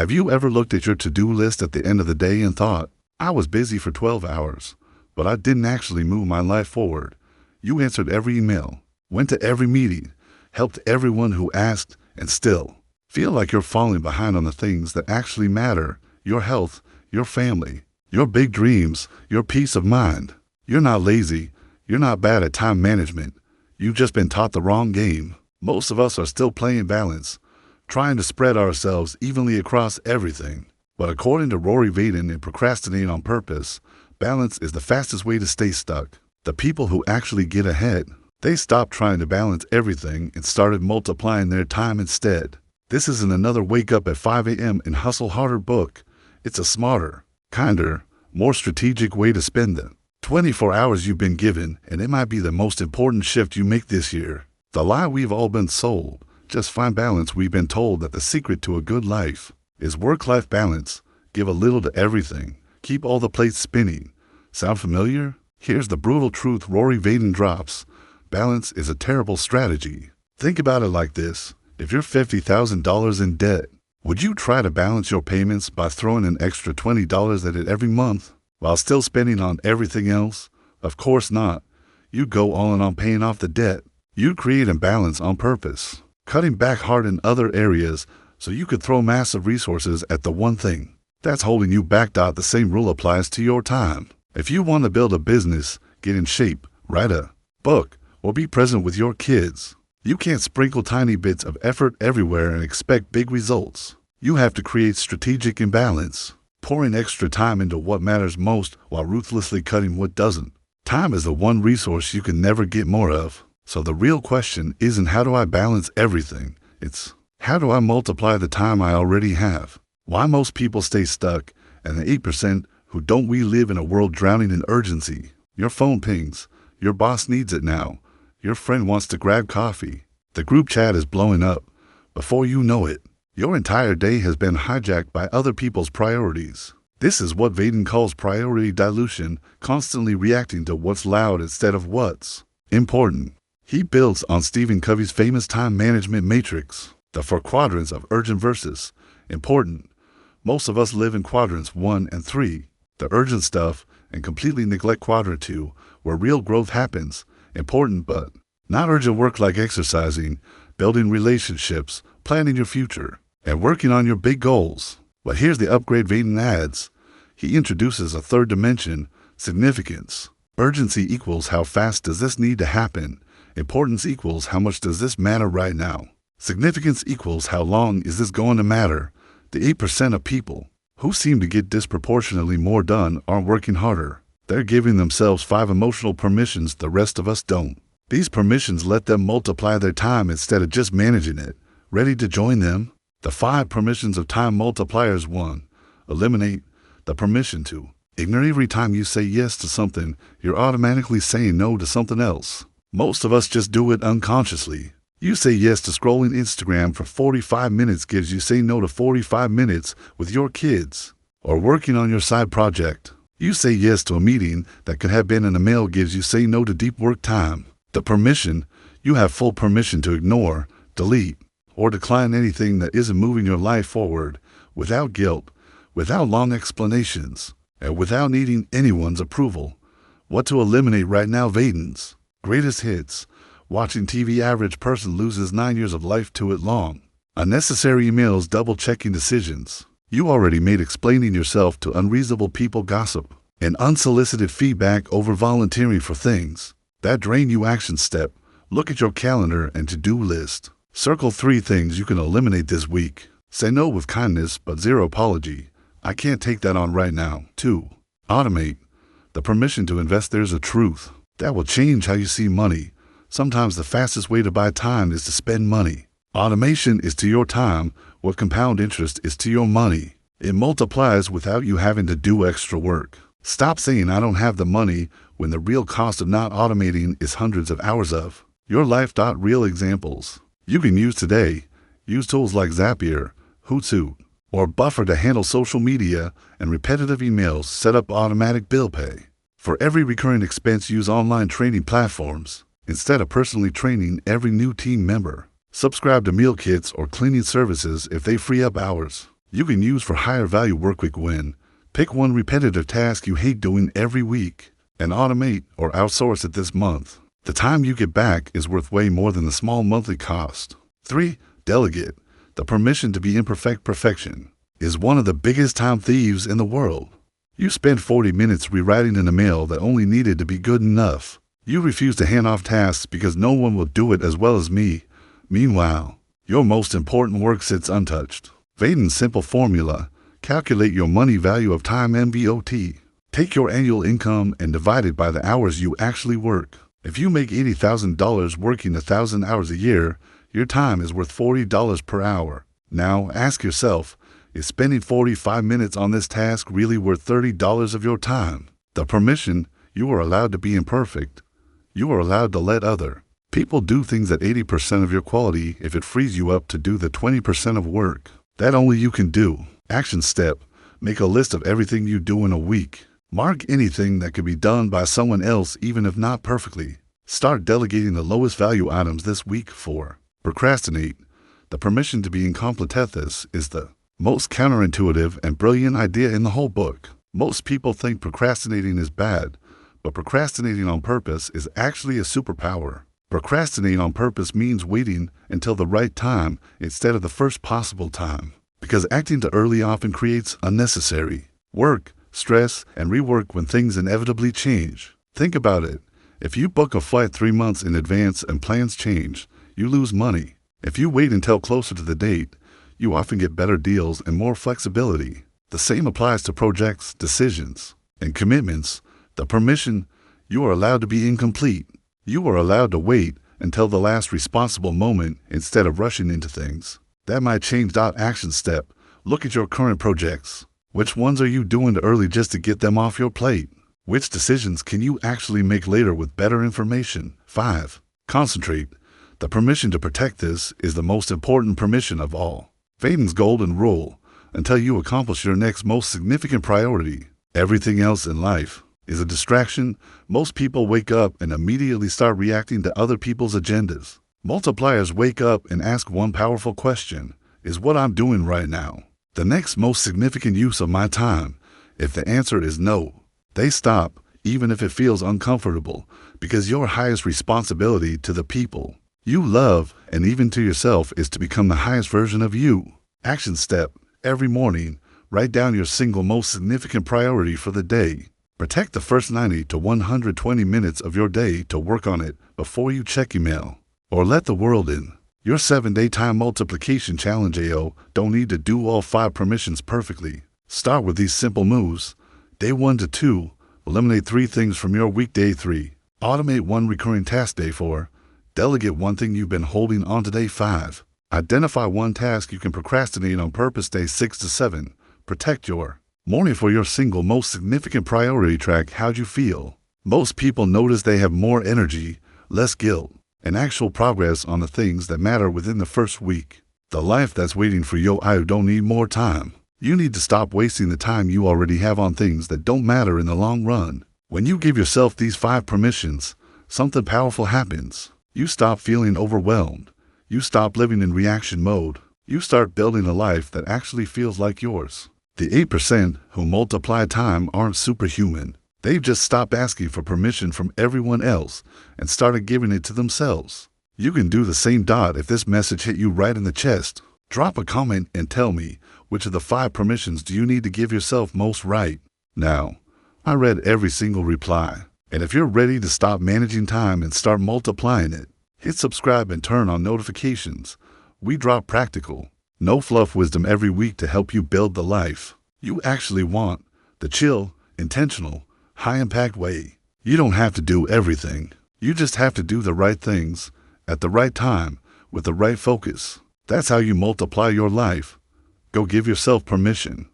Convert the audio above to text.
Have you ever looked at your to-do list at the end of the day and thought, I was busy for 12 hours, but I didn't actually move my life forward? You answered every email, went to every meeting, helped everyone who asked, and still feel like you're falling behind on the things that actually matter: your health, your family, your big dreams, your peace of mind. You're not lazy. You're not bad at time management. You've just been taught the wrong game. Most of us are still playing balance, trying to spread ourselves evenly across everything. But according to Rory Vaden in Procrastinate on Purpose, balance is the fastest way to stay stuck. The people who actually get ahead, they stopped trying to balance everything and started multiplying their time instead. This isn't another wake up at 5 a.m. and hustle harder book. It's a smarter, kinder, more strategic way to spend the 24 hours you've been given, and it might be the most important shift you make this year. The lie we've all been sold, just find balance. We've been told that the secret to a good life is work-life balance. Give a little to everything. Keep all the plates spinning. Sound familiar? Here's the brutal truth Rory Vaden drops. Balance is a terrible strategy. Think about it like this. If you're $50,000 in debt, would you try to balance your payments by throwing an extra $20 at it every month while still spending on everything else? Of course not. You go all in on paying off the debt. You create imbalance on purpose, cutting back hard in other areas so you could throw massive resources at the one thing that's holding you back. The same rule applies to your time. If you want to build a business, get in shape, write a book, or be present with your kids, you can't sprinkle tiny bits of effort everywhere and expect big results. You have to create strategic imbalance, pouring extra time into what matters most while ruthlessly cutting what doesn't. Time is the one resource you can never get more of. So the real question isn't how do I balance everything? It's how do I multiply the time I already have? Why most people stay stuck, and the 8% who don't. We live in a world drowning in urgency. Your phone pings. Your boss needs it now. Your friend wants to grab coffee. The group chat is blowing up. Before you know it, your entire day has been hijacked by other people's priorities. This is what Vaden calls priority dilution, constantly reacting to what's loud instead of what's important. He builds on Stephen Covey's famous time management matrix, the 4 quadrants of urgent versus important. Most of us live in quadrants 1 and 3, the urgent stuff, and completely neglect quadrant 2, where real growth happens. Important but not urgent work like exercising, building relationships, planning your future, and working on your big goals. But here's the upgrade Vaden adds. He introduces a third dimension: significance. Urgency equals how fast does this need to happen. Importance equals how much does this matter right now. Significance equals how long is this going to matter. The 8% of people who seem to get disproportionately more done aren't working harder. They're giving themselves 5 emotional permissions the rest of us don't. These permissions let them multiply their time instead of just managing it. Ready to join them? The 5 permissions of time multipliers. 1. Eliminate the permission to ignore. Every time you say yes to something, you're automatically saying no to something else. Most of us just do it unconsciously. You say yes to scrolling Instagram for 45 minutes gives you say no to 45 minutes with your kids or working on your side project. You say yes to a meeting that could have been in a mail gives you say no to deep work time. The permission, you have full permission to ignore, delete, or decline anything that isn't moving your life forward, without guilt, without long explanations, and without needing anyone's approval. What to eliminate right now? Vaden's greatest hits. Watching TV. Average person loses 9 years of life to it long. Unnecessary emails. Double-checking decisions you already made. Explaining yourself to unreasonable people. Gossip and unsolicited feedback. Over volunteering for things that drain you. Action step. Look at your calendar and to-do list. Circle 3 things you can eliminate this week. Say no with kindness but zero apology. I can't take that on right now. 2. Automate the permission to invest. There's a truth that will change how you see money. Sometimes the fastest way to buy time is to spend money. Automation is to your time what compound interest is to your money. It multiplies without you having to do extra work. Stop saying I don't have the money when the real cost of not automating is hundreds of hours of your life. Real examples you can use today. Use tools like Zapier, Hootsuite, or Buffer to handle social media and repetitive emails. Set up automatic bill pay. For every recurring expense, use online training platforms instead of personally training every new team member. Subscribe to meal kits or cleaning services if they free up hours. you can use for higher value workweek win. Pick one repetitive task you hate doing every week and automate or outsource it this month. The time you get back is worth way more than the small monthly cost. 3. Delegate. The permission to be imperfect. Perfection is one of the biggest time thieves in the world. You spent 40 minutes rewriting an email that only needed to be good enough. You refuse to hand off tasks because no one will do it as well as me. Meanwhile, your most important work sits untouched. Vaden's simple formula. Calculate your money value of time MVOT. Take your annual income and divide it by the hours you actually work. If you make $80,000 working 1,000 hours a year, your time is worth $40 per hour. Now ask yourself, is spending 45 minutes on this task really worth $30 of your time? The permission. You are allowed to be imperfect. You are allowed to let other people do things at 80% of your quality if it frees you up to do the 20% of work that only you can do. Action step. Make a list of everything you do in a week. Mark anything that could be done by someone else even if not perfectly. Start delegating the lowest value items this week. 4. Procrastinate. The permission to be incompetentes is the most counterintuitive and brilliant idea in the whole book. Most people think procrastinating is bad, but procrastinating on purpose is actually a superpower. Procrastinating on purpose means waiting until the right time instead of the first possible time, because acting too early often creates unnecessary work, stress, and rework when things inevitably change. Think about it. If you book a flight 3 months in advance and plans change, you lose money. If you wait until closer to the date, you often get better deals and more flexibility. The same applies to projects, decisions, and commitments. The permission. You are allowed to be incomplete. You are allowed to wait until the last responsible moment instead of rushing into things. That might change. Action step. Look at your current projects. Which ones are you doing too early just to get them off your plate? Which decisions can you actually make later with better information? 5. Concentrate. The permission to protect this is the most important permission of all. Vaden's golden rule. Until you accomplish your next most significant priority, everything else in life is a distraction. Most people wake up and immediately start reacting to other people's agendas. Multipliers wake up and ask one powerful question: is what I'm doing right now the next most significant use of my time? If the answer is no, they stop, even if it feels uncomfortable, because your highest responsibility to the people you love and even to yourself is to become the highest version of you. Action step. Every morning, write down your single most significant priority for the day. Protect the first 90 to 120 minutes of your day to work on it before you check email or let the world in. Your 7-day time multiplication challenge. Don't need to do all 5 permissions perfectly. Start with these simple moves. Day 1 to 2, eliminate 3 things from your week. Day 3, automate 1 recurring task. Day 4, delegate 1 thing you've been holding on to. Day 5, identify 1 task you can procrastinate on purpose. Day 6 to 7, protect your morning for your single most significant priority. Track how'd you feel. Most people notice they have more energy, less guilt, and actual progress on the things that matter within the first week. The life that's waiting for you. I don't need more time. You need to stop wasting the time you already have on things that don't matter in the long run. When you give yourself these 5 permissions, something powerful happens. You stop feeling overwhelmed. You stop living in reaction mode. You start building a life that actually feels like yours. The 8% who multiply time aren't superhuman. They've just stopped asking for permission from everyone else and started giving it to themselves. You can do the same. If this message hit you right in the chest, drop a comment and tell me, which of the 5 permissions do you need to give yourself most right now? I read every single reply. And if you're ready to stop managing time and start multiplying it, hit subscribe and turn on notifications. We drop practical, no fluff wisdom every week to help you build the life you actually want, the chill, intentional, high-impact way. You don't have to do everything. You just have to do the right things at the right time with the right focus. That's how you multiply your life. Go give yourself permission.